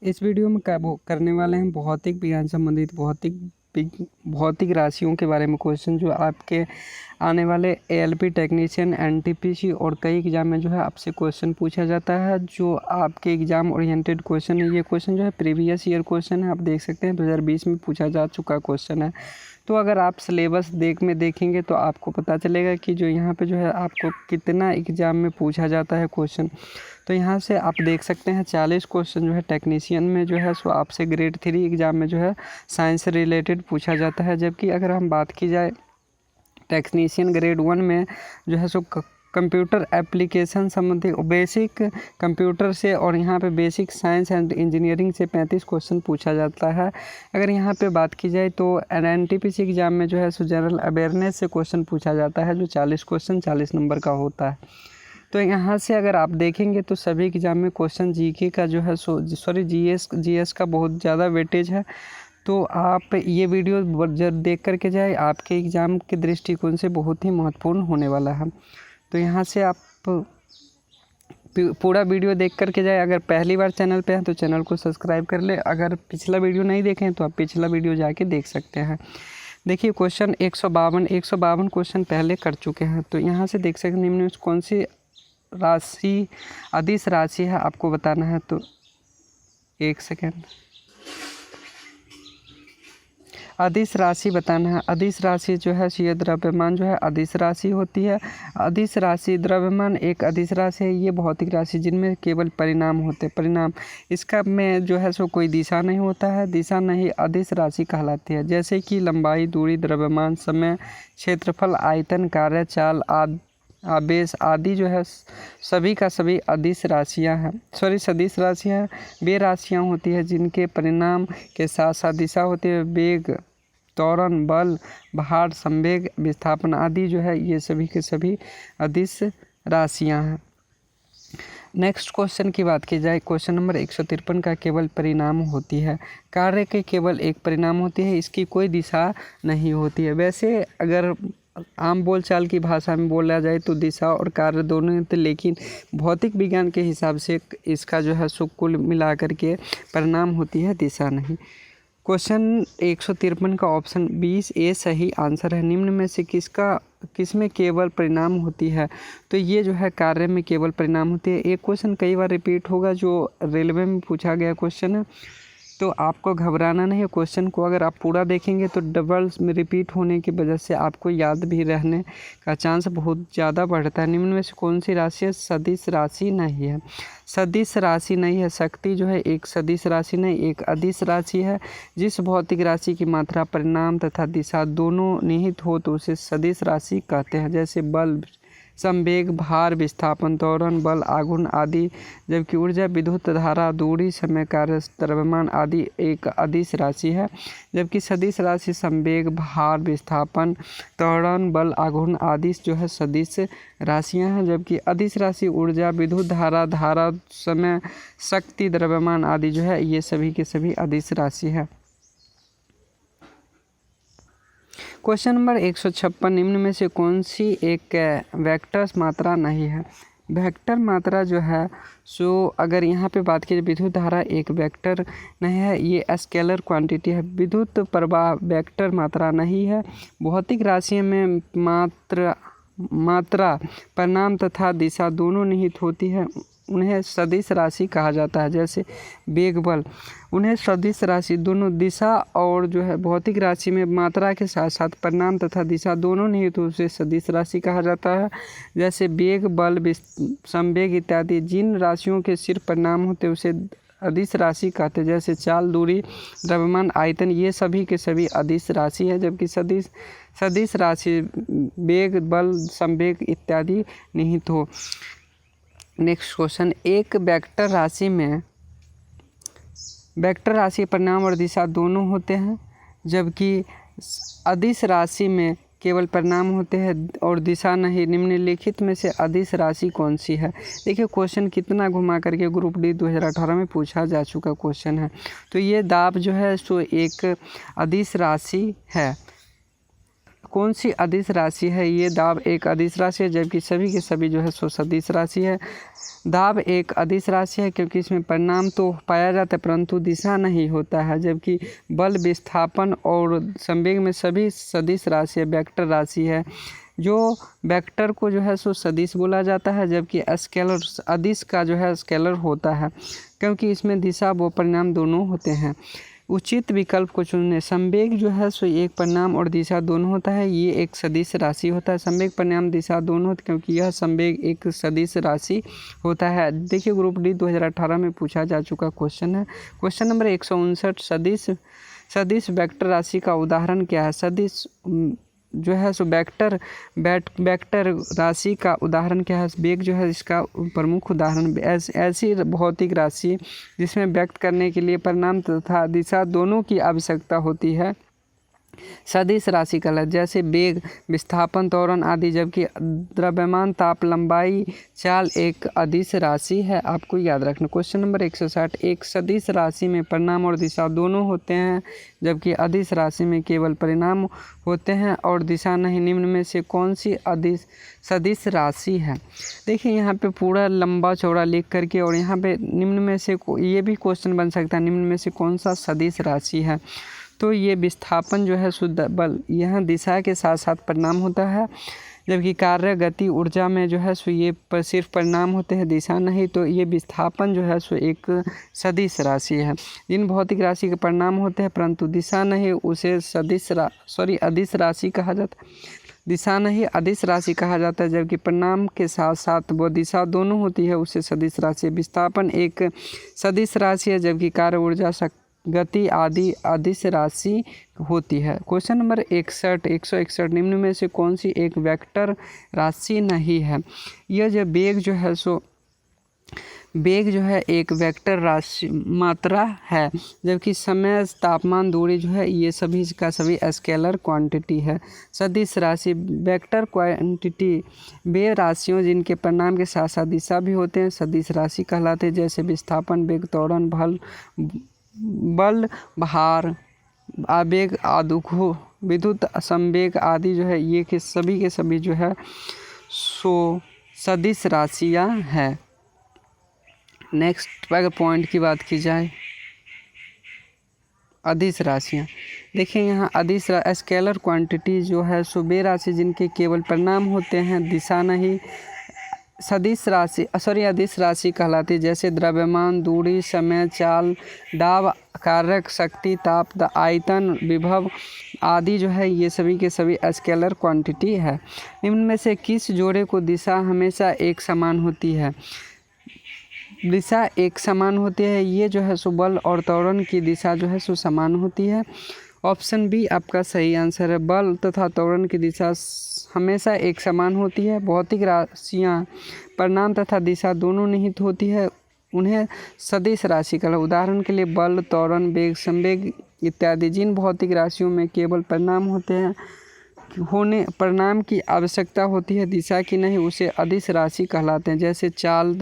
इस वीडियो में करने वाले हैं भौतिक विज्ञान संबंधित भौतिक राशियों के बारे में क्वेश्चन जो आपके आने वाले एएलपी टेक्नीशियन एनटीपीसी और कई एग्जाम में जो है आपसे क्वेश्चन पूछा जाता है, जो आपके एग्जाम ओरिएंटेड क्वेश्चन है। ये क्वेश्चन जो है प्रीवियस ईयर क्वेश्चन है, आप देख सकते हैं 2020 में पूछा जा चुका क्वेश्चन है। तो अगर आप सिलेबस देखेंगे तो आपको पता चलेगा कि जो यहाँ पे जो है आपको कितना एग्ज़ाम में पूछा जाता है क्वेश्चन। तो यहाँ से आप देख सकते हैं 40 क्वेश्चन जो है टेक्नीशियन में जो है सो आपसे ग्रेड 3 एग्ज़ाम में जो है साइंस से रिलेटेड पूछा जाता है। जबकि अगर हम बात की जाए टेक्नीशियन ग्रेड 1 में जो है सो कंप्यूटर एप्लीकेशन संबंधी बेसिक कंप्यूटर से और यहाँ पे बेसिक साइंस एंड इंजीनियरिंग से 35 क्वेश्चन पूछा जाता है। अगर यहाँ पे बात की जाए तो एनटीपीसी एग्ज़ाम में जो है सो जनरल अवेयरनेस से क्वेश्चन पूछा जाता है, जो 40 क्वेश्चन 40 नंबर का होता है। तो यहाँ से अगर आप देखेंगे तो सभी एग्ज़ाम में क्वेश्चन जीके का जो है जीएस का बहुत ज़्यादा वेटेज है। तो आप ये वीडियो जब देख करके जाए, आपके एग्ज़ाम के दृष्टिकोण से बहुत ही महत्वपूर्ण होने वाला है। तो यहाँ से आप पूरा वीडियो देख करके जाए। अगर पहली बार चैनल पे हैं तो चैनल को सब्सक्राइब कर ले। अगर पिछला वीडियो नहीं देखें तो आप पिछला वीडियो जाके देख सकते हैं। देखिए क्वेश्चन 152 क्वेश्चन पहले कर चुके हैं। तो यहाँ से देख सकते हैं निम्न में कौन सी राशि अदिश राशि है, आपको बताना है। तो एक सेकेंड, अदिश राशि बताना है। अदिश राशि जो है ये द्रव्यमान जो है अदिश राशि होती है। अदिश राशि द्रव्यमान एक अदिश राशि है। ये भौतिक राशि जिनमें केवल परिणाम होते हैं। परिणाम इसका में जो है सो कोई दिशा नहीं होता है, दिशा नहीं अदिश राशि कहलाती है। जैसे कि लंबाई, दूरी, द्रव्यमान, समय, क्षेत्रफल, आयतन, कार्य, चाल, आवेश आदि जो है सभी का सभी अदिश राशियाँ हैं, सदिश राशियाँ वे राशियाँ होती है जिनके परिणाम के साथ साथ दिशा होती है। वेग, त्वरण, बल, भार, संवेग, विस्थापन आदि जो है ये सभी के सभी अदिश राशियाँ हैं। नेक्स्ट क्वेश्चन की बात की जाए, क्वेश्चन नंबर 153 का केवल परिणाम होती है। कार्य के केवल एक परिणाम होती है, इसकी कोई दिशा नहीं होती है। वैसे अगर आम बोलचाल की भाषा में बोला जाए तो दिशा और कार्य दोनों होते, लेकिन भौतिक विज्ञान के हिसाब से इसका जो है सो कुल मिलाकर के परिणाम होती है, दिशा नहीं। क्वेश्चन 153 का ऑप्शन 20 ए सही आंसर है। निम्न में से किसमें केवल परिणाम होती है? तो ये जो है कार्य में केवल परिणाम होती है। एक क्वेश्चन कई बार रिपीट होगा, जो रेलवे में पूछा गया क्वेश्चन है, तो आपको घबराना नहीं है। क्वेश्चन को अगर आप पूरा देखेंगे तो डबल में रिपीट होने की वजह से आपको याद भी रहने का चांस बहुत ज़्यादा बढ़ता है। निम्न में से कौन सी राशि है सदिश राशि नहीं है? सदिश राशि नहीं है। शक्ति जो है एक सदिश राशि नहीं, एक अदिश राशि है। जिस भौतिक राशि की मात्रा, परिणाम तथा दिशा दोनों निहित हो तो उसे सदिश राशि कहते हैं। जैसे बल, संवेग, भार, विस्थापन, त्वरण, बल, आघूर्ण आदि। जबकि ऊर्जा, विद्युत धारा, दूरी, समय, कार्य, द्रव्यमान आदि एक अदिश राशि है। जबकि सदिश राशि संवेग, भार, विस्थापन, त्वरण, बल, आघूर्ण आदि जो है सदिश राशियां हैं। जबकि अदिश राशि ऊर्जा, विद्युत धारा, समय, शक्ति, द्रव्यमान आदि जो है ये सभी के सभी अदिश राशि है। क्वेश्चन नंबर 156, निम्न में से कौन सी एक वेक्टर मात्रा नहीं है? वेक्टर मात्रा जो है सो अगर यहाँ पे बात की विद्युत धारा एक वेक्टर नहीं है, ये स्केलर क्वांटिटी है। विद्युत प्रवाह वेक्टर मात्रा नहीं है। भौतिक राशियों में मात्रा, परिणाम तथा दिशा दोनों निहित होती है, उन्हें सदिश राशि कहा जाता है। जैसे वेग, बल, उन्हें सदिश राशि दोनों दिशा और जो है भौतिक राशि में मात्रा के साथ साथ परिणाम तथा दिशा दोनों निहित तो उसे सदिश राशि कहा जाता है। जैसे वेग, बल, संवेग इत्यादि जिन राशियों के सिर्फ परिणाम होते उसे अदिश राशि कहते हैं। जैसे चाल, दूरी, द्रव्यमान, आयतन ये सभी के सभी अदिश राशि है। जबकि सदिश राशि वेग, बल, संवेग इत्यादि निहित हो। नेक्स्ट क्वेश्चन, एक वेक्टर राशि परिणाम और दिशा दोनों होते हैं, जबकि अदिश राशि में केवल परिणाम होते हैं और दिशा नहीं। निम्नलिखित में से अदिश राशि कौन सी है? देखिए क्वेश्चन कितना घुमा करके ग्रुप डी 2018 में पूछा जा चुका क्वेश्चन है। तो ये दाब जो है सो एक अदिश राशि है। कौन सी अदिश राशि है? ये दाब एक अदिश राशि है, जबकि सभी के सभी जो है सो सदिश राशि है। दाब एक अदिश राशि है क्योंकि इसमें परिणाम तो पाया जाता है परंतु दिशा नहीं होता है, जबकि बल, विस्थापन और संवेग में सभी सदिश राशि है, वेक्टर राशि है। जो वेक्टर को जो है सो सदिश बोला जाता है, जबकि स्केलर अदिश का जो है स्केलर होता है क्योंकि इसमें दिशा व परिणाम दोनों होते हैं। उचित विकल्प को चुनें। संवेग जो है सो एक परिणाम और दिशा दोनों होता है, ये एक सदिश राशि होता है। संवेग, परिणाम, दिशा दोनों होते क्योंकि यह संवेग एक सदिश राशि होता है। देखिए ग्रुप डी 2018 में पूछा जा चुका क्वेश्चन है। क्वेश्चन नंबर 159, सदिश वेक्टर राशि का उदाहरण क्या है? सदिश जो है सो वेक्टर राशि का उदाहरण क्या है? वेग जो है इसका प्रमुख उदाहरण। ऐसी भौतिक राशि जिसमें व्यक्त करने के लिए परिणाम तथा दिशा दोनों की आवश्यकता होती है सदिश राशि कहलाती है, जैसे वेग, विस्थापन, त्वरण आदि। जबकि द्रव्यमान, ताप, लंबाई, चाल एक अदिश राशि है। आपको याद रखना। क्वेश्चन नंबर 160, एक सदिश राशि में परिणाम और दिशा दोनों होते हैं, जबकि अदिश राशि में केवल परिणाम होते हैं और दिशा नहीं। निम्न में से कौन सी अदिश सदिश राशि है? देखिए यहाँ पे पूरा लंबा चौड़ा लिख करके, और यहाँ पे निम्न में से ये भी क्वेश्चन बन सकता है, निम्न में से कौन सा सदिश राशि है? तो ये विस्थापन जो है शुद्ध बल, यह दिशा के साथ साथ परिणाम होता है, जबकि कार्य, गति, ऊर्जा में जो है सो ये सिर्फ परिणाम होते हैं, दिशा नहीं। तो ये विस्थापन जो है सो एक सदिश राशि है। जिन भौतिक राशि के परिणाम होते हैं परंतु दिशा नहीं, उसे अदिश राशि कहा जाता है। दिशा नहीं अदिश राशि कहा जाता है, जबकि परिणाम के साथ साथ वो दिशा दोनों होती है, उसे सदिश राशि। विस्थापन एक सदिश राशि है, जबकि कार्य, ऊर्जा, गति आदि अदिश राशि होती है। क्वेश्चन नंबर 161, निम्न में से कौन सी एक वेक्टर राशि नहीं है? यह जो वेग जो है एक वेक्टर राशि मात्रा है, जबकि समय, तापमान, दूरी जो है ये सभी का सभी स्केलर क्वांटिटी है। सदिश राशि वेक्टर क्वांटिटी वे राशियों जिनके परिणाम के साथ साथ दिशा भी होते हैं सदिश राशि कहलाते हैं, जैसे विस्थापन, वेग, त्वरण, बल, भार, आवेग, आदुखो, विद्युत संवेग आदि जो है ये के सभी जो है सो सदिश राशियाँ हैं। नेक्स्ट अगर पॉइंट की बात की जाए, अदिश राशियाँ। देखिए यहाँ अदिश स्केलर क्वांटिटी जो है सो वे राशि जिनके केवल परिणाम होते हैं, दिशा नहीं। अदिश राशि कहलाती है, जैसे द्रव्यमान, दूरी, समय, चाल, दाब, कारक शक्ति, ताप, आयतन, विभव आदि जो है ये सभी के सभी स्केलर क्वांटिटी है। निम्न में से किस जोड़े को दिशा हमेशा एक समान होती है? दिशा एक समान होती है, ये जो है सो बल और त्वरण की दिशा जो है सो समान होती है। ऑप्शन बी आपका सही आंसर है। बल तथा त्वरण की दिशा हमेशा एक समान होती है। भौतिक राशियाँ परिणाम तथा दिशा दोनों निहित होती है, उन्हें सदिश राशि का। उदाहरण के लिए बल, त्वरण, वेग, संवेग इत्यादि। जिन भौतिक राशियों में केवल परिणाम होते हैं परिणाम की आवश्यकता होती है, दिशा की नहीं, उसे अदिश राशि कहलाते हैं, जैसे चाल,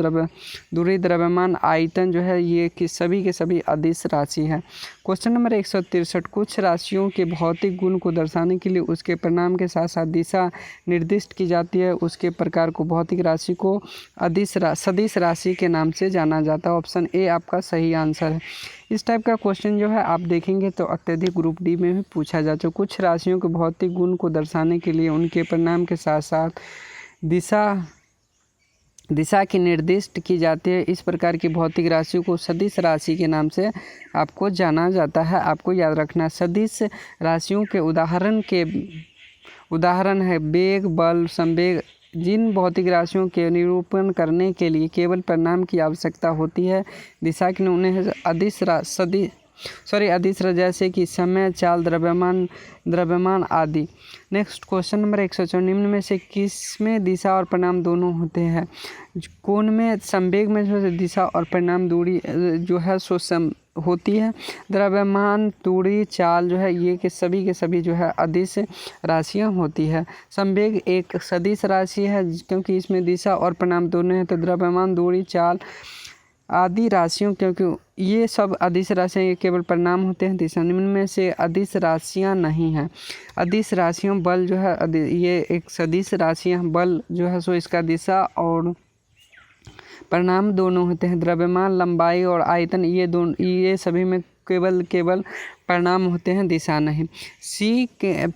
दूरी, द्रव्यमान, आयतन जो है ये के सभी अदिश राशि है। क्वेश्चन नंबर 163, कुछ राशियों के भौतिक गुण को दर्शाने के लिए उसके परिणाम के साथ साथ दिशा निर्दिष्ट की जाती है, उसके प्रकार को भौतिक राशि को सदिश राशि के नाम से जाना जाता है। ऑप्शन ए आपका सही आंसर है। इस टाइप का क्वेश्चन जो है आप देखेंगे तो अत्यधिक ग्रुप डी में भी पूछा जा चुका। कुछ राशियों के भौतिक गुण को दर्शाने के लिए उनके परिणाम के साथ साथ दिशा की निर्दिष्ट की जाती है, इस प्रकार की भौतिक राशियों को सदिश राशि के नाम से आपको जाना जाता है। आपको याद रखना, सदिश राशियों के उदाहरण है वेग, बल, संवेग। जिन भौतिक राशियों के निरूपण करने के लिए केवल परिणाम की आवश्यकता होती है, दिशा की उन्हें अदिश जैसे कि समय, चाल, द्रव्यमान आदि। नेक्स्ट क्वेश्चन नंबर 154, निम्न में से किसमें दिशा और परिणाम दोनों होते हैं? कौन में? संवेग में जो है दिशा और परिणाम दूरी जो है सो होती है। द्रव्यमान, दूरी, चाल जो है ये के सभी जो है अदिश राशियाँ होती है। संवेग एक सदिश राशि है क्योंकि इसमें दिशा और परिणाम दोनों हैं, तो द्रव्यमान, दूरी, चाल आदि राशियों, क्योंकि ये सब अदिश राशियाँ ये केवल परिणाम होते हैं दिशा, निम्न में से अदिश राशियाँ नहीं हैं। अदिश राशियों बल जो है ये एक सदिश राशियाँ बल जो है सो इसका दिशा और परिणाम दोनों होते हैं। द्रव्यमान, लंबाई और आयतन ये सभी में केवल परिणाम होते हैं, दिशा नहीं। सी के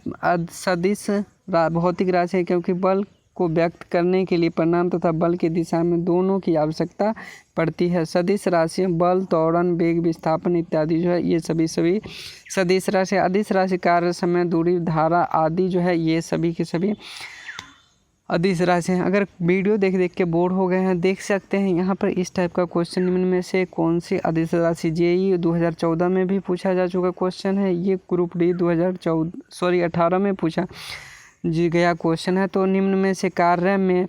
सदिश भौतिक राशि है, क्योंकि बल को व्यक्त करने के लिए परिणाम तथा बल की दिशा में दोनों की आवश्यकता पड़ती है। सदिश राशि बल, त्वरण, वेग, विस्थापन इत्यादि जो है ये सभी सदिश राशि। अदिश राशि कार्य, समय, दूरी, धारा आदि जो है ये सभी के सभी अदिश राशि हैं। अगर वीडियो देख के बोर हो गए हैं, देख सकते हैं यहाँ पर इस टाइप का क्वेश्चन, निम्न में से कौन सी अदिश राशि जेईई 2014 में भी पूछा जा चुका क्वेश्चन है। ये ग्रुप डी 2018 में पूछा गया क्वेश्चन है। तो निम्न में से कार्य में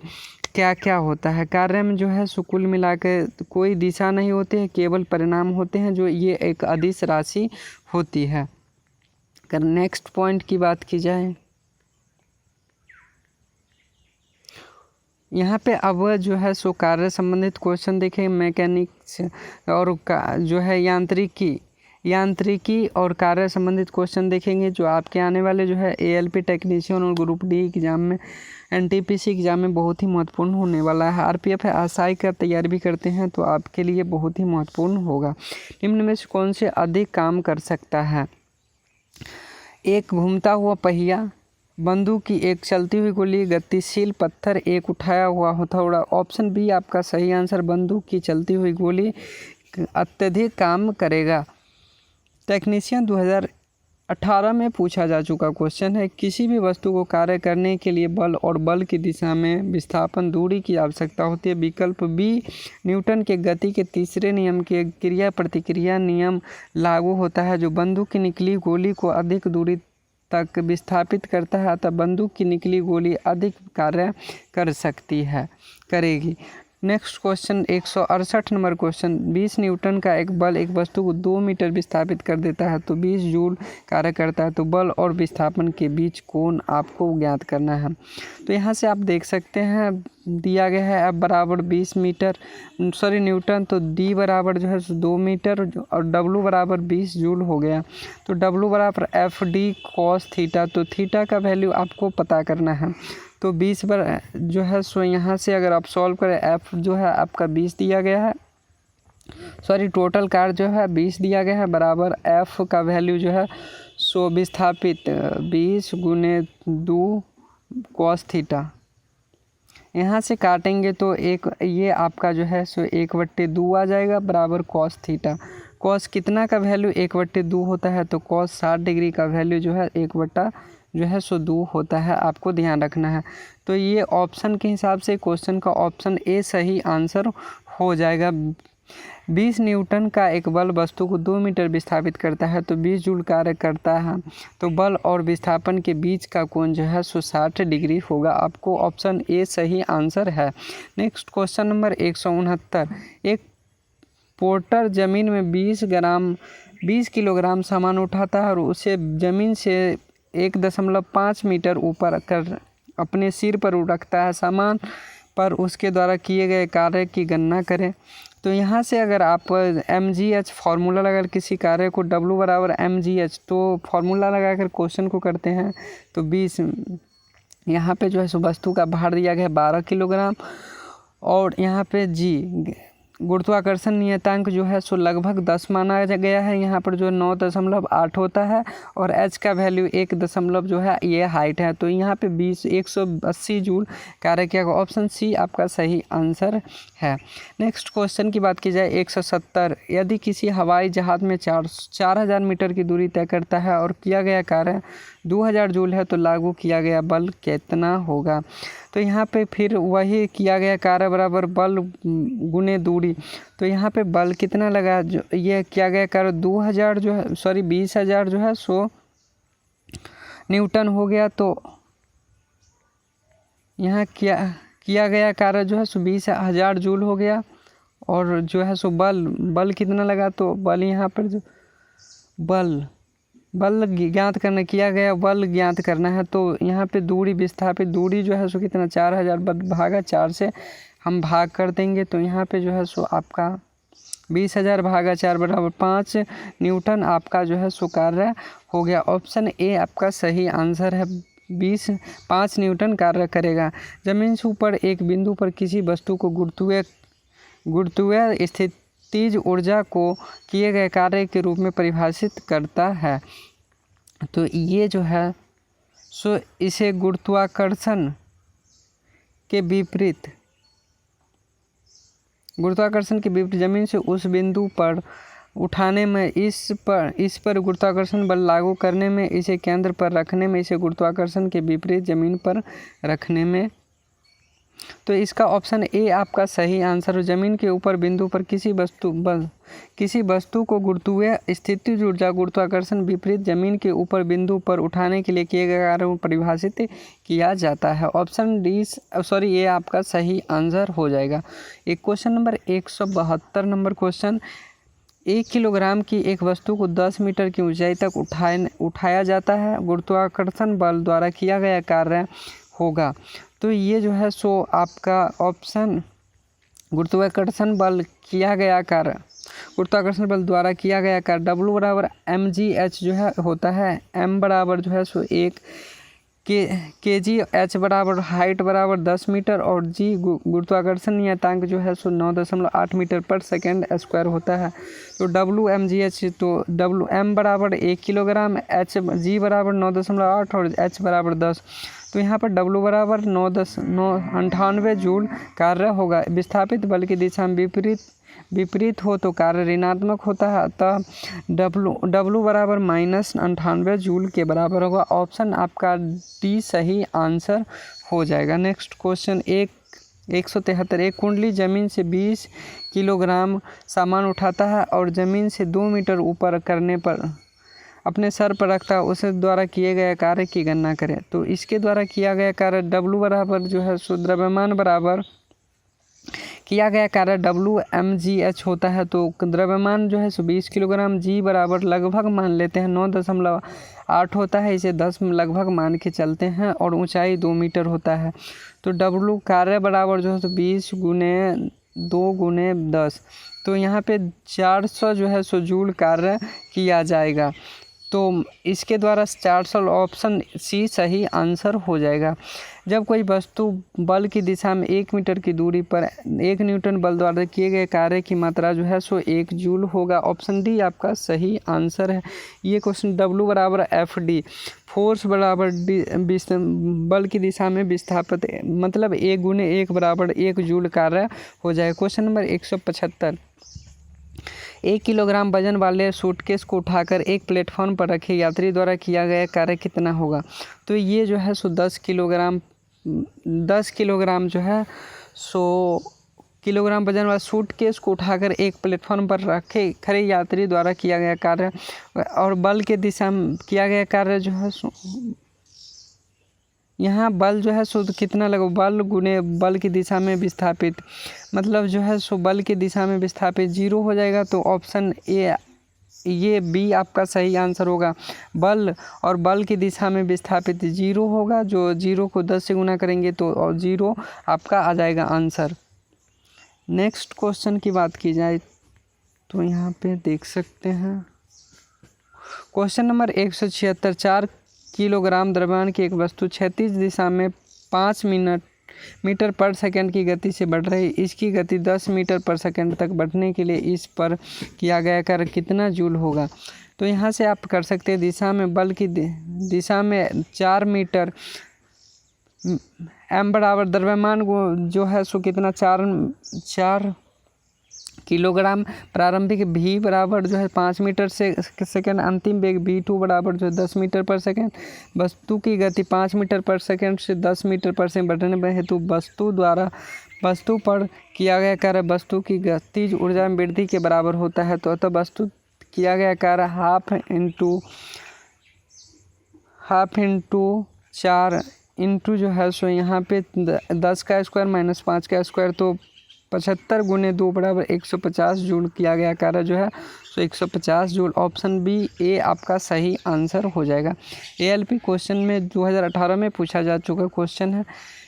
क्या क्या होता है। कार्य में जो है कुल मिला के कोई दिशा नहीं होती है, केवल परिणाम होते हैं, जो ये एक अदिश राशि होती है। अगर नेक्स्ट पॉइंट की बात की जाए, यहाँ पे अब जो है सो कार्य संबंधित क्वेश्चन देखें। मैकेनिक्स और जो है यांत्रिकी और कार्य संबंधित क्वेश्चन देखेंगे, जो आपके आने वाले जो है एएलपी टेक्नीशियन और ग्रुप डी एग्जाम में, एनटीपीसी एग्जाम में बहुत ही महत्वपूर्ण होने वाला है। आरपीएफ एसआई का तैयारी भी करते हैं तो आपके लिए बहुत ही महत्वपूर्ण होगा। निम्न में से कौन से अधिक काम कर सकता है। एक घूमता हुआ पहिया, बंदूक की एक चलती हुई गोली, गतिशील पत्थर, एक उठाया हुआ हथौड़ा। ऑप्शन बी आपका सही आंसर, बंदूक की चलती हुई गोली अत्यधिक काम करेगा। टेक्नीशियन 2018 में पूछा जा चुका क्वेश्चन है। किसी भी वस्तु को कार्य करने के लिए बल और बल की दिशा में विस्थापन दूरी की आवश्यकता होती है। विकल्प बी न्यूटन के गति के तीसरे नियम के क्रिया प्रतिक्रिया नियम लागू होता है, जो बंदूक की निकली गोली को अधिक दूरी तक विस्थापित करता है, अतः बंदूक की निकली गोली अधिक कार्य करेगी। Next question 168 number question, 20 Newton का एक बल एक वस्तु को 2 मीटर विस्थापित कर देता है तो 20 जूल कार्य करता है। तो बल और विस्थापन के बीच कोण आपको ज्ञात करना है। तो यहाँ से आप देख सकते हैं दिया गया है F बराबर 20 न्यूटन, तो D बराबर जो है 2 मीटर और W बराबर 20 जूल हो गया। तो W बराबर FD cos थीटा, तो थीटा का वैल्यू आपको पता करना है। तो 20 पर जो है सो यहाँ से अगर आप सॉल्व करें, F जो है आपका 20 दिया गया है, टोटल कार्य जो है 20 दिया गया है, बराबर F का वैल्यू जो है सो विस्थापित 20 गुने 2 cos थीटा। यहाँ से काटेंगे तो ये आपका जो है सो 1/2 आ जाएगा, बराबर cos थीटा। cos कितना का वैल्यू 1/2 होता है, तो cos 60 डिग्री का वैल्यू जो है 1/2 होता है, आपको ध्यान रखना है। तो ये ऑप्शन के हिसाब से क्वेश्चन का ऑप्शन ए सही आंसर हो जाएगा। 20 न्यूटन का एक बल वस्तु को 2 मीटर विस्थापित करता है तो 20 जूल कार्य करता है, तो बल और विस्थापन के बीच का कोण जो है 60 डिग्री होगा। आपको ऑप्शन ए सही आंसर है। नेक्स्ट क्वेश्चन नंबर 169, एक पोर्टर जमीन में 20 किलोग्राम सामान उठाता है और उसे जमीन से 1.5 मीटर ऊपर कर अपने सिर पर रखता है। सामान पर उसके द्वारा किए गए कार्य की गणना करें। तो यहाँ से अगर आप mgh फार्मूला लगाकर किसी कार्य को W बराबर mgh, तो फार्मूला लगाकर क्वेश्चन को करते हैं तो 20 यहाँ पे जो है वस्तु का भार दिया गया है 12 किलोग्राम, और यहाँ पे g गुरुत्वाकर्षण नियतांक जो है सो लगभग 10 माना गया है। यहाँ पर जो 9.8 होता है और h का वैल्यू 1 दशमलव जो है ये हाइट है। तो यहाँ पे 180 जूल कार्य किया। ऑप्शन सी आपका सही आंसर है। नेक्स्ट क्वेश्चन की बात की जाए 170, यदि किसी हवाई जहाज़ में 4000 मीटर की दूरी तय करता है और किया गया कार्य 2000 जूल है तो लागू किया गया बल कितना होगा। तो यहाँ पे फिर वही किया गया कार्य बराबर बल गुने दूरी। तो यहाँ पे बल कितना लगा, जो ये किया गया कार्य 2000 जो है 20,000 जो है सो न्यूटन हो गया। तो यहाँ किया गया कार्य जो है सो 20,000 जूल हो गया, और जो है सो बल कितना लगा, तो बल यहाँ पर जो बल ज्ञात करना किया गया बल ज्ञात करना है। तो यहाँ पे दूरी विस्थापित दूरी जो है सो कितना 4000 भागा 4 से हम भाग कर देंगे। तो यहाँ पे जो है सो आपका 20,000 भागा 4 बराबर 5 न्यूटन आपका जो है सो कार्य हो गया। ऑप्शन ए आपका सही आंसर है। 5 न्यूटन कार्य करेगा। जमीन से ऊपर एक बिंदु पर किसी वस्तु को गुरुत्वीय स्थितिज ऊर्जा को किए गए कार्य के रूप में परिभाषित करता है। तो ये जो है सो इसे गुरुत्वाकर्षण के विपरीत जमीन से उस बिंदु पर उठाने में, इस पर गुरुत्वाकर्षण बल लागू करने में, इसे केंद्र पर रखने में, इसे गुरुत्वाकर्षण के विपरीत जमीन पर रखने में। तो इसका ऑप्शन ए आपका सही आंसर हो। जमीन के ऊपर बिंदु पर किसी वस्तु को गुरुत्वीय स्थितिज ऊर्जा गुरुत्वाकर्षण विपरीत जमीन के ऊपर बिंदु पर उठाने के लिए किए गए कार्य को परिभाषित किया जाता है। ऑप्शन ए आपका सही आंसर हो जाएगा। एक question number 172 number question, 1 kilogram की एक वस्तु को 10 मीटर की ऊंचाई तक उठाया जाता है, गुरुत्वाकर्षण बल द्वारा किया गया कार्य होगा। तो ये जो है सो आपका ऑप्शन गुरुत्वाकर्षण बल द्वारा किया गया कार्य W बराबर mgh जो है होता है। m बराबर जो है सो 1 kg, h बराबर हाइट बराबर 10 मीटर और g गुरुत्वाकर्षण नियतांक जो है सो 9.8 मीटर पर सेकेंड स्क्वायर होता है। तो Wmgh, तो m बराबर 1 किलोग्राम, g बराबर 9.8 और h बराबर 10। तो यहाँ पर W बराबर 998 जूल कार्य होगा। विस्थापित बल की दिशा में विपरीत हो तो कार्य ऋणात्मक होता है, अतः W बराबर -98 जूल के बराबर होगा। ऑप्शन आपका डी सही आंसर हो जाएगा। नेक्स्ट क्वेश्चन 173, एक कुंडली जमीन से 20 किलोग्राम सामान उठाता है और जमीन से 2 मीटर ऊपर करने पर अपने सर पर रखता है, उसे द्वारा किए गए कार्य की गणना करें। तो इसके द्वारा किया गया कार्य W बराबर जो है सो द्रव्यमान बराबर किया गया कार्य Wmgh होता है। तो द्रव्यमान जो है सो 20 किलोग्राम, g बराबर लगभग मान लेते हैं 9.8 होता है, इसे 10 लगभग मान के चलते हैं, और ऊंचाई 2 मीटर होता है। तो W कार्य बराबर जो है सो 20 × 2 × 10, तो यहाँ पे 400 जो है सो जूल कार्य किया जाएगा। तो इसके द्वारा 400 ऑप्शन सी सही आंसर हो जाएगा। जब कोई वस्तु बल की दिशा में 1 मीटर की दूरी पर 1 न्यूटन बल द्वारा किए गए कार्य की मात्रा जो है सो 1 जूल होगा। ऑप्शन डी आपका सही आंसर है। ये क्वेश्चन W बराबर FD, फोर्स बराबर बल की दिशा में विस्थापित, मतलब 1 × 1 बराबर 1 जूल कार्य हो जाएगा। क्वेश्चन नंबर 175, 1 किलोग्राम वजन वाले सूटकेस को उठाकर एक प्लेटफॉर्म पर रखे यात्री द्वारा किया गया कार्य कितना होगा। तो ये जो है सो 10 किलोग्राम जो है सो किलोग्राम वजन वाला सूटकेस को उठाकर एक प्लेटफॉर्म पर रखे खड़े यात्री द्वारा किया गया कार्य, और बल के दिशा में किया गया कार्य जो है सो यहाँ बल जो है सो कितना लगा, बल गुने बल की दिशा में विस्थापित, मतलब जो है सो बल की दिशा में विस्थापित 0 हो जाएगा। तो ऑप्शन ए, ये बी आपका सही आंसर होगा। बल और बल की दिशा में विस्थापित 0 होगा, जो 0 को 10 से गुना करेंगे तो 0 आपका आ जाएगा आंसर। नेक्स्ट क्वेश्चन की बात की जाए तो यहाँ पे देख सकते हैं क्वेश्चन नंबर 176, 4 किलोग्राम द्रव्यमान की एक वस्तु क्षैतिज दिशा में 5 मीटर पर सेकंड की गति से बढ़ रही, इसकी गति 10 मीटर पर सेकंड तक बढ़ने के लिए इस पर किया गया कार्य कितना जूल होगा। तो यहाँ से आप कर सकते हैं, दिशा में बल की दिशा में 4 मीटर, m बराबर द्रव्यमान जो है सो कितना 4 किलोग्राम, प्रारंभिक v बराबर जो है 5 मीटर से सेकेंड, अंतिम वेग v2 बराबर जो है 10 मीटर पर सेकेंड। वस्तु की गति 5 मीटर पर सेकेंड से 10 मीटर पर सेकेंड बढ़ने में हेतु वस्तु पर किया गया कार्य वस्तु की गतिज ऊर्जा में वृद्धि के बराबर होता है। तो अतः वस्तु किया गया कार्य हाफ इंटू 4 इंटू जो है सो यहाँ पे 10 का स्क्वायर माइनस 5 का स्क्वायर, तो 75 × 2 बराबर 150 जूल किया गया कार्य जो है सो 150 जूल। ऑप्शन बी ए आपका सही आंसर हो जाएगा। ALP क्वेश्चन में 2018 में पूछा जा चुका क्वेश्चन है।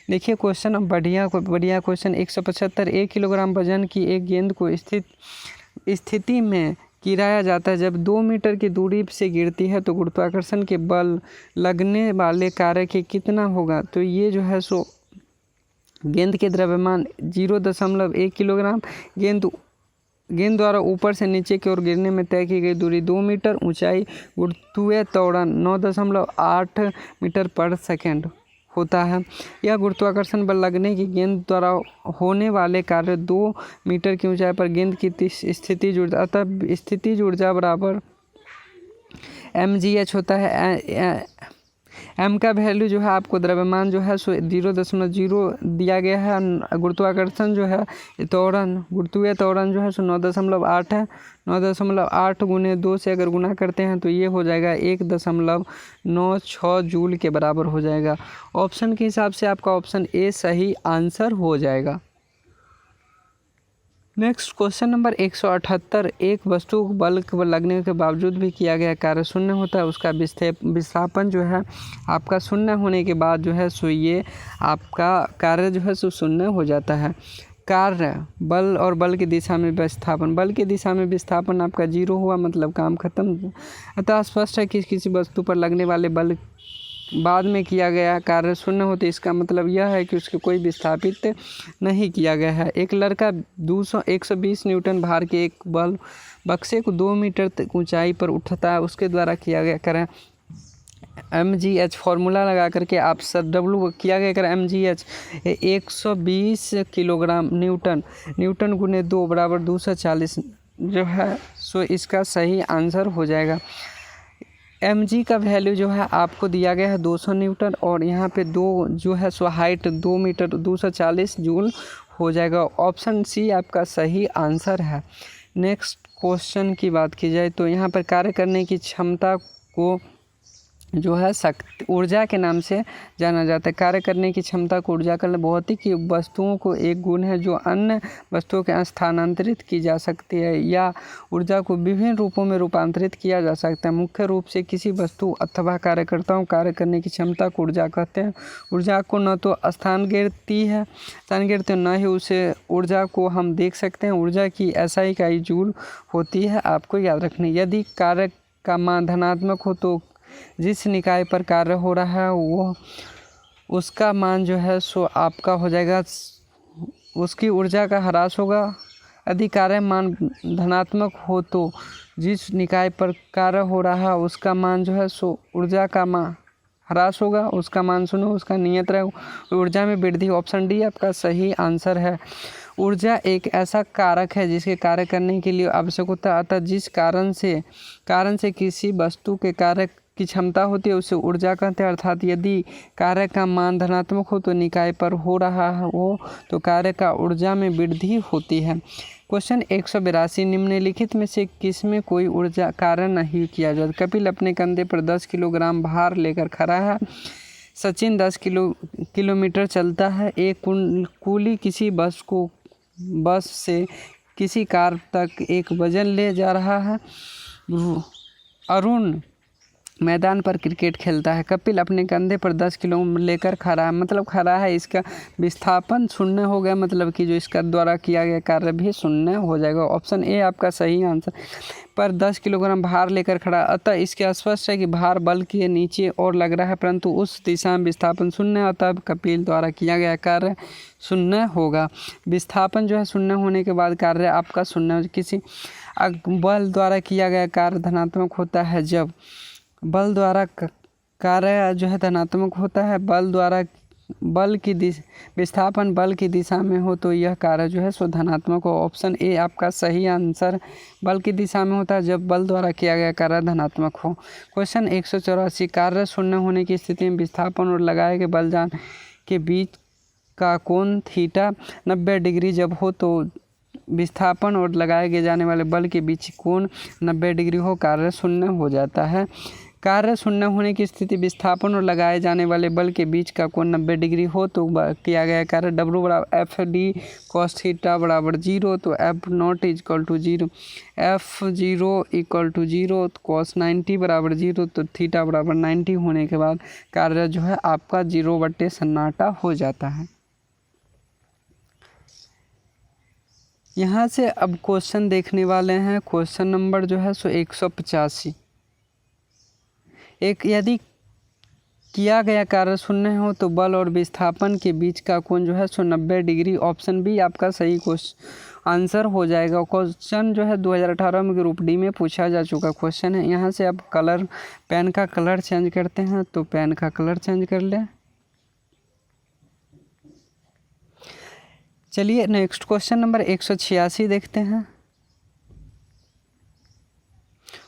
देखिए क्वेश्चन बढ़िया क्वेश्चन 175, 1 किलोग्राम वजन की एक गेंद को स्थित स्थिति में गिराया जाता है। जब 2 मीटर की दूरी से गिरती है तो गुरुत्वाकर्षण के बल लगने वाले कार्य के कितना होगा? तो ये जो है सो गेंद के द्रव्यमान 0.1 किलोग्राम, गेंद द्वारा ऊपर से नीचे की ओर गिरने में तय की गई दूरी 2 मीटर, ऊंचाई, गुरुत्वीय त्वरण 9.8 मीटर पर सेकेंड होता है। यह गुरुत्वाकर्षण बल लगने की गेंद द्वारा होने वाले कार्य 2 मीटर की ऊंचाई पर गेंद की स्थितिज ऊर्जा, अतः स्थितिज ऊर्जा बराबर mgh होता है। m का वैल्यू जो है आपको द्रव्यमान जो है सो 0.0 दिया गया है। गुरुत्वाकर्षण जो है त्वरण, गुरुत्वीय त्वरण जो है सो 9.8 है। 9.8 गुने 2 से अगर गुना करते हैं तो ये हो जाएगा 1.96 जूल के बराबर हो जाएगा। ऑप्शन के हिसाब से आपका ऑप्शन ए सही आंसर हो जाएगा। Next question number 178। एक वस्तु को बल लगने के बावजूद भी किया गया कार्य शून्य होता है, उसका विस्थापन जो है आपका शून्य होने के बाद जो है सो ये आपका कार्य जो है सो शून्य हो जाता है। कार्य बल और बल की दिशा में विस्थापन, बल की दिशा में विस्थापन आपका 0 हुआ, मतलब काम खत्म। अतः स्पष्ट है कि किसी वस्तु पर लगने वाले बल बाद में किया गया कार्य शून्य होते, इसका मतलब यह है कि उसको कोई विस्थापित नहीं किया गया है। एक लड़का 120 न्यूटन भार के एक बल बक्से को 2 मीटर ऊंचाई पर उठाता है, उसके द्वारा किया गया करें mgh फार्मूला लगा करके आप W किया गया करें mgh 120 किलोग्राम न्यूटन गुने 2 बराबर 240 जो है सो इसका सही आंसर हो जाएगा। mg का वैल्यू जो है आपको दिया गया है 200 न्यूटन और यहाँ पे 2 जो है सो हाइट 2 मीटर 240 जूल हो जाएगा। ऑप्शन सी आपका सही आंसर है। नेक्स्ट क्वेश्चन की बात की जाए तो यहाँ पर कार्य करने की क्षमता को जो है शक्ति ऊर्जा के नाम से जाना जाता है। कार्य करने की क्षमता को ऊर्जा का भौतिक वस्तुओं को एक गुण है जो अन्य वस्तुओं के स्थानांतरित की जा सकती है या ऊर्जा को विभिन्न रूपों में रूपांतरित किया जा सकता है। मुख्य रूप से किसी वस्तु अथवा कार्यकर्ताओं कार्य करने की क्षमता को ऊर्जा कहते हैं। ऊर्जा को न तो स्थान गिरती है न ही उसे ऊर्जा को हम देख सकते हैं। ऊर्जा की SI इकाई जूल होती है, आपको याद रखनी। यदि कार्य का मान धनात्मक हो तो जिस निकाय पर कार्य हो रहा है वो उसका मान जो है सो आपका हो जाएगा, उसकी ऊर्जा का ह्रास होगा। यदि कार्य मान धनात्मक हो तो जिस निकाय पर कार्य हो रहा है उसका मान जो है सो ऊर्जा का मान ह्रास होगा, उसका मान सुनो, उसका नियत रहेगा, ऊर्जा में वृद्धि। ऑप्शन डी आपका सही आंसर है। ऊर्जा एक ऐसा कारक है जिसके कार्य करने के लिए आवश्यक होता है, अतः जिस कारण से किसी वस्तु के कार्य की क्षमता होती है उसे ऊर्जा कहते हैं। अर्थात यदि कार्य का मान धनात्मक हो तो निकाय पर हो रहा है वो तो कार्य का ऊर्जा में वृद्धि होती है। क्वेश्चन 182। निम्नलिखित में से किसमें कोई ऊर्जा कार्य नहीं किया जाता? कपिल अपने कंधे पर 10 किलोग्राम भार लेकर खड़ा है। सचिन 10 किलोमीटर चलता है। एक कूली किसी बस से किसी कार तक एक वजन ले जा रहा है। अरुण मैदान पर क्रिकेट खेलता है। कपिल अपने कंधे पर 10 किलो लेकर खड़ा है, मतलब खड़ा है, इसका विस्थापन शून्य हो गया, मतलब कि जो इसका द्वारा किया गया कार्य भी शून्य हो जाएगा। ऑप्शन ए आपका सही आंसर। पर 10 किलोग्राम भार लेकर खड़ा, अतः इसके स्पष्ट है कि भार बल के नीचे और लग रहा है परंतु उस दिशा में विस्थापन शून्य, अतः कपिल द्वारा किया गया कार्य शून्य होगा। विस्थापन जो है शून्य होने के बाद कार्य आपका शून्य। किसी बल द्वारा किया गया कार्य धनात्मक होता है जब बल द्वारा कार्य जो है धनात्मक होता है, विस्थापन बल की दिशा में हो तो यह कार्य जो है सो धनात्मक हो। ऑप्शन ए आपका सही आंसर। बल की दिशा में होता है जब बल द्वारा किया गया कार्य धनात्मक हो। क्वेश्चन 184। कार्य शून्य होने की स्थिति में विस्थापन और लगाए गए बलजान के बीच का कोण थीटा 90 डिग्री जब हो तो विस्थापन और लगाए गए जाने वाले बल के बीच कोण 90 डिग्री हो, कार्य शून्य हो जाता है। कार्य शून्य होने की स्थिति विस्थापन और लगाए जाने वाले बल के बीच का कोण 90 डिग्री हो तो किया गया कार्य W बराबर FD cos थीटा बराबर 0, तो F0 = 0, F0 = 0, cos 90 बराबर 0, तो थीटा बराबर 90 होने के बाद कार्य जो है आपका 0/सन्नाटा हो जाता है। यहाँ से अब क्वेश्चन देखने वाले हैं। क्वेश्चन नंबर जो है सो 185। एक यदि किया गया कार्य शून्य हो तो बल और विस्थापन के बीच का कोण जो है सो 90 डिग्री। ऑप्शन बी आपका सही क्वेश्चन आंसर हो जाएगा। क्वेश्चन जो है 2018 में ग्रुप डी में पूछा जा चुका क्वेश्चन है। यहाँ से अब कलर पेन का कलर चेंज करते हैं, तो पेन का कलर चेंज कर लें। चलिए नेक्स्ट क्वेश्चन नंबर 186 देखते हैं।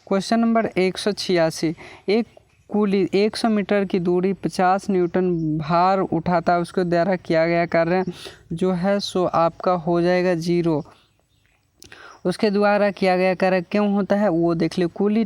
Question number 186। एक कुली 100 मीटर की दूरी 50 न्यूटन भार उठाता है, उसके द्वारा किया गया कार्य जो है सो आपका हो जाएगा 0। उसके द्वारा किया गया कार्य क्यों होता है वो देख लो। कुली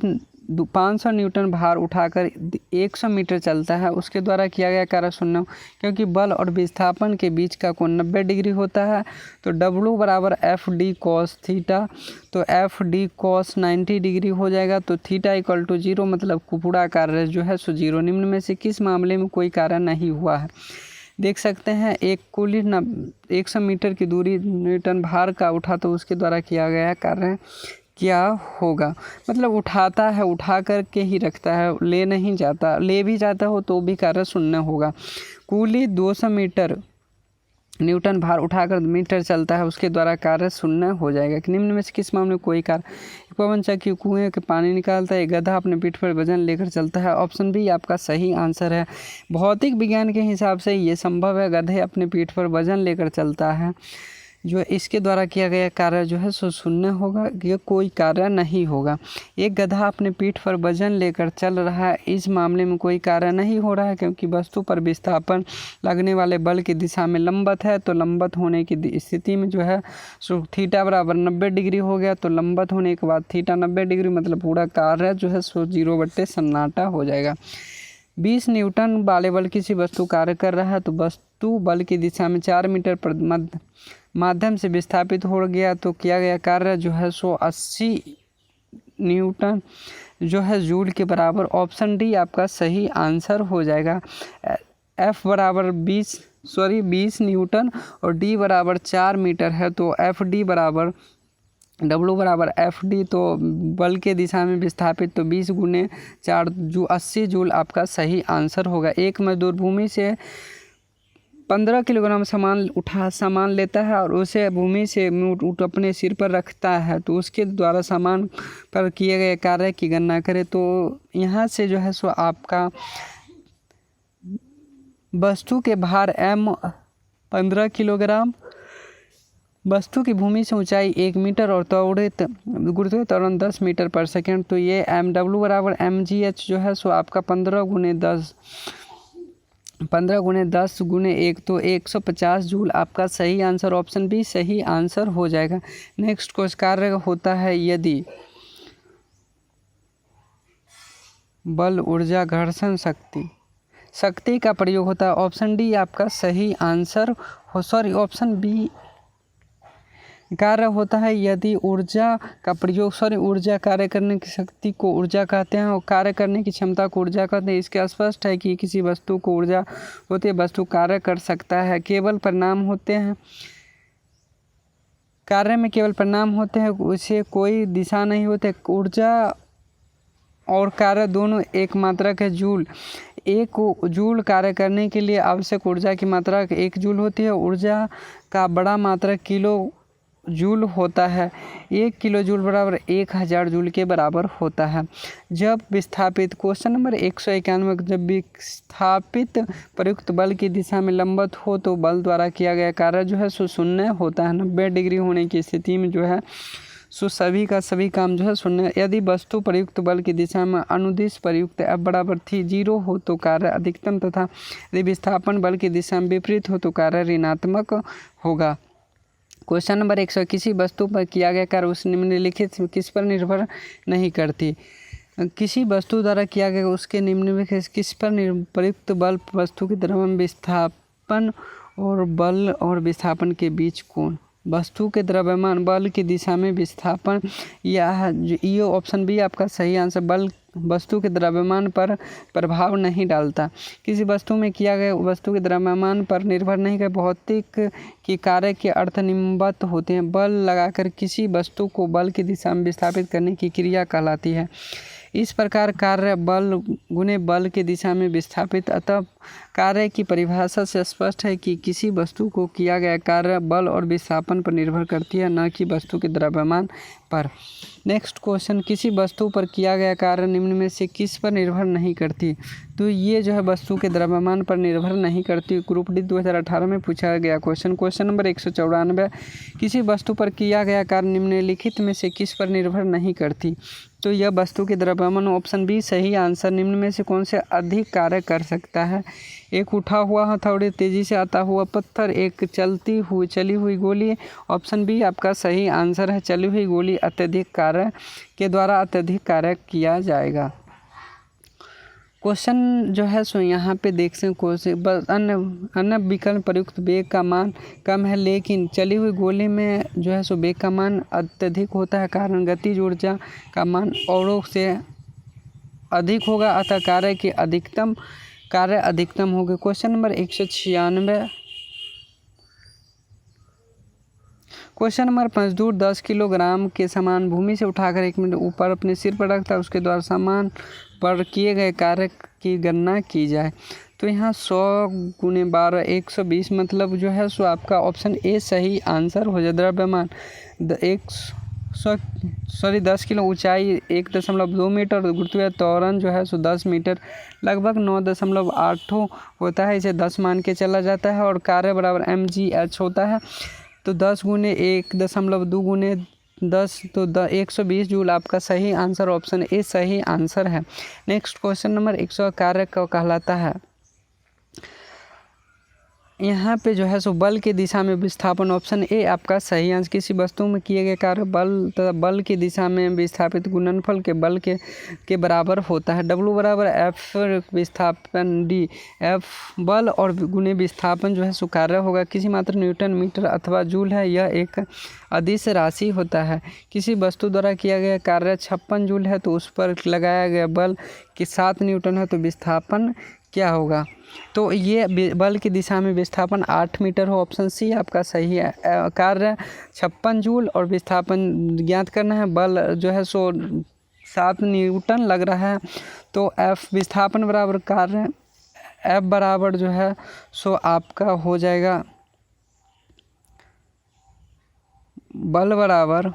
500 न्यूटन भार उठाकर 100 मीटर चलता है, उसके द्वारा किया गया कार्य शून्य, क्योंकि बल और विस्थापन के बीच का कोण 90 डिग्री होता है। तो W बराबर एफ डी कॉस थीटा, तो एफ डी कॉस 90 डिग्री हो जाएगा। तो थीटा इक्वल टू 0, मतलब पूरा कार्य जो है सो 0। निम्न में से किस मामले में कोई कार्य नहीं हुआ है? देख सकते हैं, एक कुली 100 मीटर की दूरी न्यूटन भार का उठा, तो उसके द्वारा किया गया कार्य क्या होगा? मतलब उठाता है, उठा कर के ही रखता है, ले नहीं जाता। ले भी जाता हो तो भी कार्य शून्य होगा। कुली 200 मीटर न्यूटन भार उठाकर मीटर चलता है, उसके द्वारा कार्य शून्य हो जाएगा। कि निम्न में से किस मामले में कोई कार्य? पवन चक्की कुएं के पानी निकालता है, गधा अपने पीठ पर वजन लेकर चलता है। ऑप्शन बी आपका सही आंसर है। भौतिक विज्ञान के हिसाब से ये संभव है, गधे अपने पीठ पर वजन लेकर चलता है। जो इसके द्वारा किया गया कार्य जो है सो शून्य होगा, ये कोई कार्य नहीं होगा। एक गधा अपने पीठ पर वजन लेकर चल रहा है, इस मामले में कोई कार्य नहीं हो रहा है, क्योंकि वस्तु पर विस्थापन लगने वाले बल की दिशा में लंबवत है। तो लंबवत होने की स्थिति में जो है सो थीटा बराबर 90 डिग्री हो गया। तो लंबवत होने के बाद थीटा 90 डिग्री, मतलब पूरा कार्य जो है सो 0 सन्नाटा हो जाएगा। 20 न्यूटन वाले बल किसी वस्तु कार्य कर रहा है, तो वस्तु बल की दिशा में 4 मीटर पर माध्यम से विस्थापित हो गया। तो किया गया कार्य जो है सो 80 न्यूटन जो है जूल के बराबर। ऑप्शन डी आपका सही आंसर हो जाएगा। एफ बराबर 20 न्यूटन और डी बराबर 4 मीटर है। तो एफ डी बराबर W बराबर एफ डी, तो बल के दिशा में विस्थापित, तो 20 गुने 4 जो 80 जूल आपका सही आंसर होगा। एक मजदूर भूमि से 15 किलोग्राम सामान लेता है और उसे भूमि से अपने सिर पर रखता है, तो उसके द्वारा सामान पर किए गए कार्य की गणना करें। तो यहाँ से जो है सो आपका वस्तु के भार m 15 किलोग्राम, वस्तु की भूमि से ऊंचाई 1 मीटर और त्वरित गुरुत्वाकर्षण त्वरण 10 मीटर पर सेकेंड। तो ये W बराबर mgh जो है सो आपका 15 गुने 10 गुने 1, तो 150 जूल आपका सही आंसर। ऑप्शन बी सही आंसर हो जाएगा। नेक्स्ट क्वेश्चन कार्य होता है यदि बल, ऊर्जा, घर्षण शक्ति का प्रयोग होता है। ऑप्शन डी आपका सही आंसर हो। सॉरी, ऑप्शन बी कार्य होता है यदि ऊर्जा का प्रयोग, ऊर्जा कार्य करने की शक्ति को ऊर्जा कहते हैं और कार्य करने की क्षमता को ऊर्जा कहते हैं। इसके स्पष्ट है कि किसी वस्तु को ऊर्जा होती है, वस्तु कार्य कर सकता है। केवल परिणाम होते हैं, कार्य में केवल परिणाम होते हैं, उसे कोई दिशा नहीं होती। ऊर्जा और कार्य दोनों एक मात्रक है, जूल। एक जूल कार्य करने के लिए आवश्यक ऊर्जा की मात्रा 1 जूल होती है। ऊर्जा का बड़ा मात्रक किलो जूल होता है। 1 किलो जूल बराबर 1000 जूल के बराबर होता है। जब विस्थापित, क्वेश्चन नंबर 191, जब विस्थापित प्रयुक्त बल की दिशा में लंबवत हो तो बल द्वारा किया गया कार्य जो है सो शून्य होता है। 90 डिग्री होने की स्थिति में जो है सो सभी का सभी काम जो है शून्य। यदि वस्तु प्रयुक्त बल की दिशा में अनुदिश प्रयुक्त F बराबर 0 हो तो कार्य अधिकतम, तथा यदि विस्थापन बल की दिशा में विपरीत हो तो कार्य ऋणात्मक होगा। क्वेश्चन नंबर 100, किसी वस्तु पर किया गया कार्य उस निम्नलिखित किस पर निर्भर नहीं करती? किसी वस्तु द्वारा किया गया उसके निम्नलिखित किस पर प्रयुक्त बल वस्तु की द्रव्यमान विस्थापन और बल और विस्थापन के बीच कोण वस्तु के द्रव्यमान बल की दिशा में विस्थापन, ये ऑप्शन बी आपका सही आंसर। बल वस्तु के द्रव्यमान पर प्रभाव नहीं डालता। किसी वस्तु में किया गया वस्तु के द्रव्यमान पर निर्भर नहीं कर भौतिक की कार्य के अर्थ निम्नवत होते हैं। बल लगाकर किसी वस्तु को बल की दिशा में विस्थापित करने की क्रिया कहलाती है। इस प्रकार कार्य बल गुने बल की दिशा में विस्थापित। अतः कार्य की परिभाषा से स्पष्ट है कि किसी वस्तु को किया गया कार्य बल और विस्थापन पर निर्भर करती है, न कि वस्तु के द्रव्यमान पर। नेक्स्ट क्वेश्चन, किसी वस्तु पर किया गया कार्य निम्न में से किस पर निर्भर नहीं करती? तो ये जो है वस्तु के द्रव्यमान पर निर्भर नहीं करती। ग्रुप डी 2018 में पूछा गया क्वेश्चन। क्वेश्चन नंबर 194, किसी वस्तु पर किया गया कार्य निम्नलिखित में से किस पर निर्भर नहीं करती? तो यह वस्तु के द्रव्यमान, ऑप्शन बी सही आंसर। निम्न में से कौन से अधिक कार्य कर सकता है? एक उठा हुआ हथौड़े, तेजी से आता हुआ पत्थर, एक चली हुई गोली। ऑप्शन बी आपका सही आंसर है। चली हुई गोली अत्यधिक कार्य के द्वारा अत्यधिक कार्य किया जाएगा। क्वेश्चन जो है सो यहाँ पे देख सकते क्वेश्चन, अन्य विकल्प प्रयुक्त वेग का मान कम है, लेकिन चली हुई गोली में जो है सो वेग का मान अत्यधिक होता है, कारण गतिज ऊर्जा का मान औरों से अधिक होगा, अतः कार्य अधिकतम होगा। क्वेश्चन नंबर 196, क्वेश्चन नंबर 5, दूर 10 किलोग्राम के सामान भूमि से उठाकर 1 मीटर ऊपर अपने सिर पर रखता है, उसके द्वारा सामान पर किए गए कार्य की गणना की जाए। तो यहाँ 100 × 12 120 मतलब जो है सो आपका ऑप्शन ए सही आंसर हो जाए। द्रव्यमान 10 किलो, ऊंचाई 1.2 मीटर, गुरुत्वीय त्वरण जो है सो 10 मीटर, लगभग 9.8 होता है, इसे 10 मान के चला जाता है। और कार्य बराबर mgh होता है। तो 10 × 1.2 × 10 तो 120 जूल आपका सही आंसर, ऑप्शन ए सही आंसर है। नेक्स्ट क्वेश्चन नंबर 100, कार्य को कहलाता है। यहाँ पे जो है सो बल की दिशा में विस्थापन, ऑप्शन ए आपका सही आंसर। किसी वस्तु में किए गए कार्य बल तथा बल की दिशा में विस्थापित गुणनफल के बल के बराबर होता है। W बराबर F विस्थापन डी, F बल और गुने विस्थापन जो है सो कार्य होगा। किसी मात्रा न्यूटन मीटर अथवा जूल है, यह एक अदिश राशि होता है। किसी वस्तु द्वारा किया गया कार्य 56 जूल है, तो उस पर लगाया गया बल कि 7 न्यूटन है, तो विस्थापन क्या होगा? तो ये बल की दिशा में विस्थापन 8 मीटर हो, ऑप्शन सी आपका सही है। कार्य 56 जूल और विस्थापन ज्ञात करना है, बल जो है सो 7 न्यूटन लग रहा है। तो एफ विस्थापन बराबर कार्य, एफ बराबर जो है सो आपका हो जाएगा बल बराबर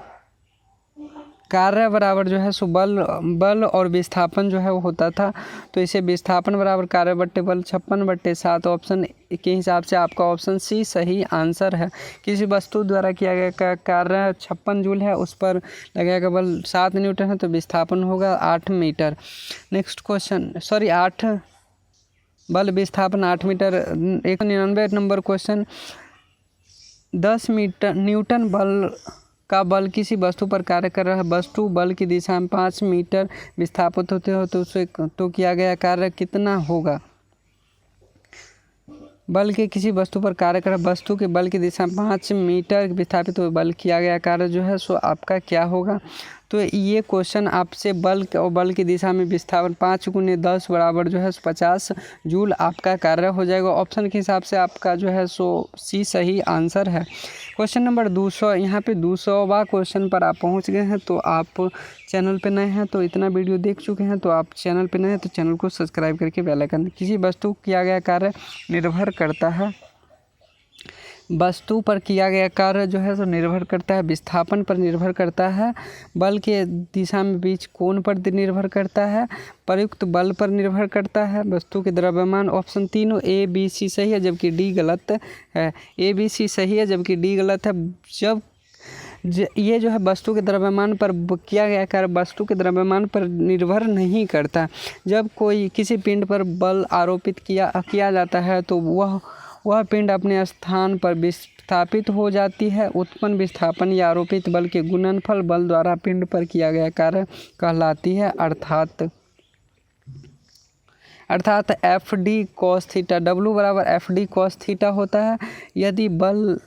कार्य बराबर जो है सो बल और विस्थापन जो है वो होता था। तो इसे विस्थापन बराबर कार्य बट्टे बल 56/7, ऑप्शन के हिसाब से आपका ऑप्शन सी सही आंसर है। किसी वस्तु द्वारा किया गया कार्य 56 जूल है, उस पर लगाया गया बल 7 न्यूटन है, तो विस्थापन होगा 8 मीटर। नेक्स्ट क्वेश्चन, 8 बल विस्थापन 8 मीटर। 199 नंबर क्वेश्चन, 10 न्यूटन बल का बल किसी वस्तु पर कार्य कर रहा है, वस्तु बल की दिशा में 5 मीटर विस्थापित होते हो, तो उसे तो किया गया कार्य कितना होगा? बल के किसी वस्तु पर कार्य कर वस्तु के बल की दिशा में 5 मीटर विस्थापित हो, बल किया गया कार्य जो है सो आपका क्या होगा? तो ये क्वेश्चन आपसे बल और बल की दिशा में विस्थापन 5 × 10 बराबर जो है 50 जूल आपका कार्य हो जाएगा। ऑप्शन के हिसाब से आपका जो है सो सी सही आंसर है। क्वेश्चन नंबर 200, यहाँ पे 200वां क्वेश्चन पर आप पहुँच गए हैं। तो आप चैनल पे नए हैं, तो इतना वीडियो देख चुके हैं, तो आप चैनल पे नए हैं तो चैनल को सब्सक्राइब करके बेल आइकन। किसी वस्तु किया गया कार्य निर्भर करता है, वस्तु पर किया गया कार्य जो है सो निर्भर करता है विस्थापन पर, निर्भर करता है बल के दिशा में बीच कोण पर निर्भर करता है, प्रयुक्त बल पर निर्भर करता है, वस्तु के द्रव्यमान। ऑप्शन तीनों ए बी सी सही है, जबकि डी गलत है। ए बी सी सही है, जबकि डी गलत है। जब ये जो है वस्तु के द्रव्यमान पर किया गया कार्य वस्तु के द्रव्यमान पर निर्भर नहीं करता। जब कोई किसी पिंड पर बल आरोपित किया जाता है, तो वह पिंड अपने स्थान पर विस्थापित हो जाती है। उत्पन्न विस्थापन या आरोपित बल के गुणनफल बल द्वारा पिंड पर किया गया कार्य कहलाती है, अर्थात F D cos theta. W बराबर एफ डी कॉस थीटा होता है। यदि बल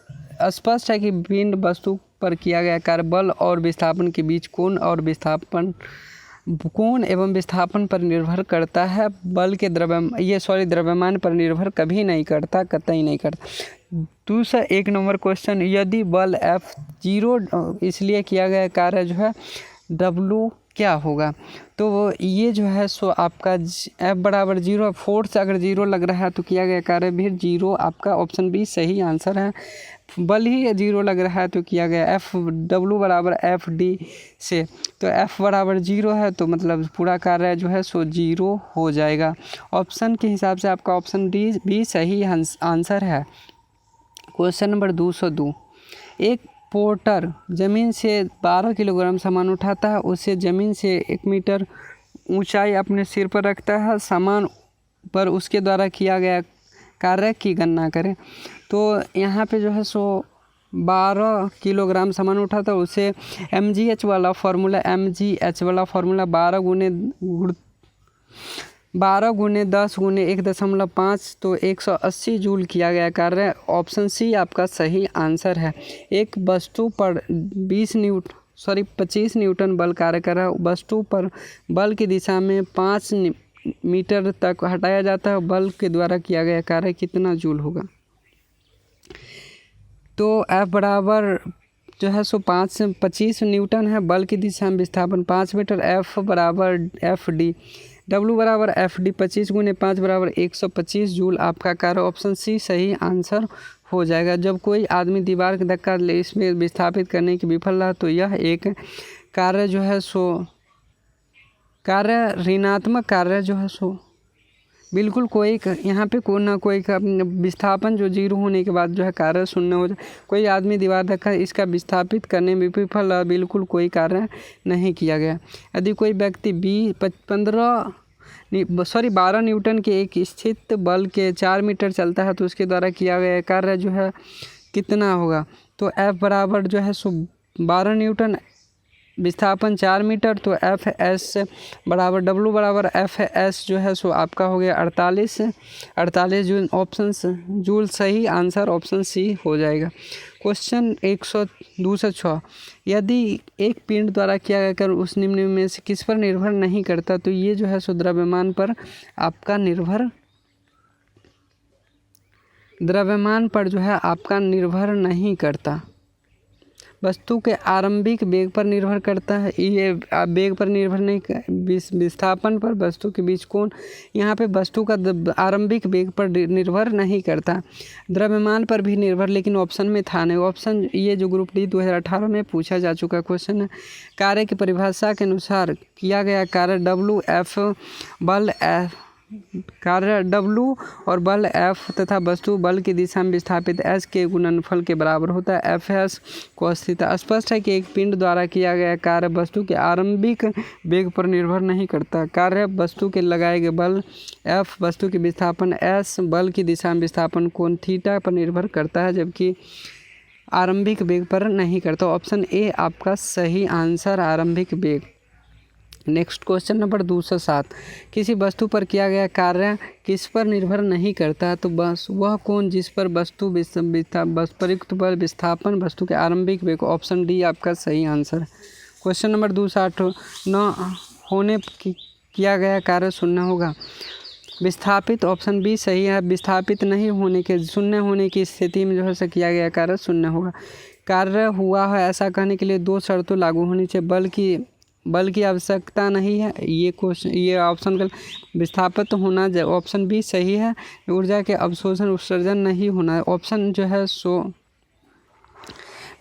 स्पष्ट है कि पिंड वस्तु पर किया गया कार्य बल और विस्थापन के बीच कोण एवं विस्थापन पर निर्भर करता है। बल के द्रव्यमान पर निर्भर कभी नहीं करता, कतई नहीं करता। दूसरा 1 नंबर क्वेश्चन, यदि बल F0 इसलिए किया गया कार्य जो है W क्या होगा? तो ये जो है सो आपका F बराबर 0, फोर्स अगर 0 लग रहा है तो किया गया कार्य भी 0, आपका ऑप्शन बी सही आंसर है। बल ही 0 लग रहा है तो किया गया W बराबर FD से, तो F बराबर 0 है तो मतलब पूरा कार्य जो है सो 0 हो जाएगा। ऑप्शन के हिसाब से आपका ऑप्शन डी भी सही आंसर है। क्वेश्चन नंबर 202, एक पोर्टर ज़मीन से 12 किलोग्राम सामान उठाता है, उसे ज़मीन से 1 मीटर ऊंचाई अपने सिर पर रखता है, सामान पर उसके द्वारा किया गया कार्य की गणना करें। तो यहाँ पे जो है सो 12 किलोग्राम सामान उठाता है, उसे mgh वाला फार्मूला 12 गुने 10 गुने 1.5 तो 180 जूल किया गया कार्य। ऑप्शन सी आपका सही आंसर है। एक वस्तु पर 25 न्यूटन बल कार्य कर रहा है, वस्तु पर बल की दिशा में 5 मीटर तक हटाया जाता है, बल के द्वारा किया गया कार्य कितना जूल होगा? तो F बराबर जो है सो 25 न्यूटन है, बल की दिशा में विस्थापन 5 मीटर, F बराबर FD, W बराबर FD 25 गुने 5 बराबर 125 जूल आपका कार्य। ऑप्शन सी सही आंसर हो जाएगा। जब कोई आदमी दीवार का धक्का ले इसमें विस्थापित करने की विफल रहा तो यह एक कार्य जो है सो ऋणात्मक कार्य जो है सो बिल्कुल कोई यहाँ पे कोई ना कोई विस्थापन जो 0 होने के बाद जो है कार्य शून्य हो जाए। कोई आदमी दीवार धक्का इसका विस्थापित करने में विफल, बिल्कुल कोई कार्य नहीं किया गया। यदि कोई व्यक्ति 12 न्यूटन के एक स्थित बल के 4 मीटर चलता है तो उसके द्वारा किया गया कार्य जो है कितना होगा? तो F बराबर जो है सो 12 न्यूटन, विस्थापन 4 मीटर, तो FS बराबर W बराबर FS जो है सो आपका हो गया 48 जूल। ऑप्शन जूल सही आंसर ऑप्शन सी हो जाएगा। क्वेश्चन 102 यदि एक पिंड द्वारा किया गया कार्य उस निम्न में से किस पर निर्भर नहीं करता? तो ये जो है सो द्रव्यमान पर आपका निर्भर नहीं करता, वस्तु के आरंभिक वेग पर निर्भर करता है। ये वेग पर निर्भर नहीं, विस्थापन पर, वस्तु के बीच कोण, यहाँ पे वस्तु का आरंभिक वेग पर निर्भर नहीं करता। द्रव्यमान पर भी निर्भर, लेकिन ऑप्शन में था नहीं। ऑप्शन ये जो ग्रुप डी 2018 में पूछा जा चुका क्वेश्चन है। कार्य की परिभाषा के अनुसार किया गया कार्य W और बल F तथा वस्तु बल की दिशा में विस्थापित S के गुणनफल के बराबर होता है। FS cos theta. स्पष्ट है कि एक पिंड द्वारा किया गया कार्य वस्तु के आरंभिक वेग पर निर्भर नहीं करता। कार्य वस्तु के लगाए गए बल F, वस्तु के विस्थापन S, बल की दिशा में विस्थापन कोण थीटा पर निर्भर करता है, जबकि आरंभिक वेग पर नहीं करता। ऑप्शन ए आपका सही आंसर, आरंभिक वेग। नेक्स्ट क्वेश्चन नंबर 207, किसी वस्तु पर किया गया कार्य किस पर निर्भर नहीं करता? तो बस वह कौन जिस पर वस्तु प्रयुक्त बल विस्थापन वस्तु के आरंभिक वेग। ऑप्शन डी आपका सही आंसर। क्वेश्चन नंबर 208, न होने किया गया कार्य शून्य होगा। विस्थापित ऑप्शन बी सही है। विस्थापित नहीं होने के शून्य होने की स्थिति में जो है किया गया कार्य शून्य होगा। कार्य हुआ है ऐसा कहने के लिए 2 शर्तों लागू होनी चाहिए। बल की आवश्यकता नहीं है, ये ऑप्शन का विस्थापित होना ऑप्शन बी सही है। ऊर्जा के अवशोषण उत्सर्जन नहीं होना है, ऑप्शन जो है सो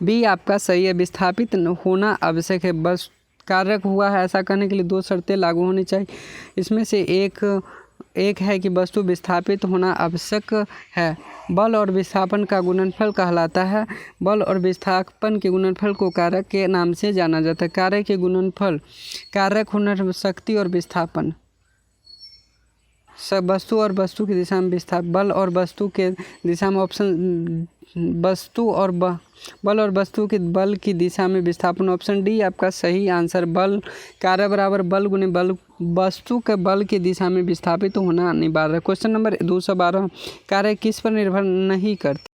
बी आपका सही है। विस्थापित होना आवश्यक है, बस कार्य हुआ है ऐसा करने के लिए 2 शर्तें लागू होनी चाहिए। इसमें से एक है कि वस्तु विस्थापित होना आवश्यक है। बल और विस्थापन का गुणनफल कहलाता है। बल और विस्थापन के गुणनफल को कारक के नाम से जाना जाता है। कार्य के गुणनफल, कारक होना शक्ति और विस्थापन, सब वस्तु और वस्तु की दिशा में विस्थापन, बल और वस्तु के दिशा में ऑप्शन बल और वस्तु के बल की दिशा में विस्थापन। ऑप्शन डी आपका सही आंसर। बल कार्य बराबर बल गुने बल, वस्तु के बल की दिशा में विस्थापित होना अनिवार्य है। क्वेश्चन नंबर 212, कार्य किस पर निर्भर नहीं करता?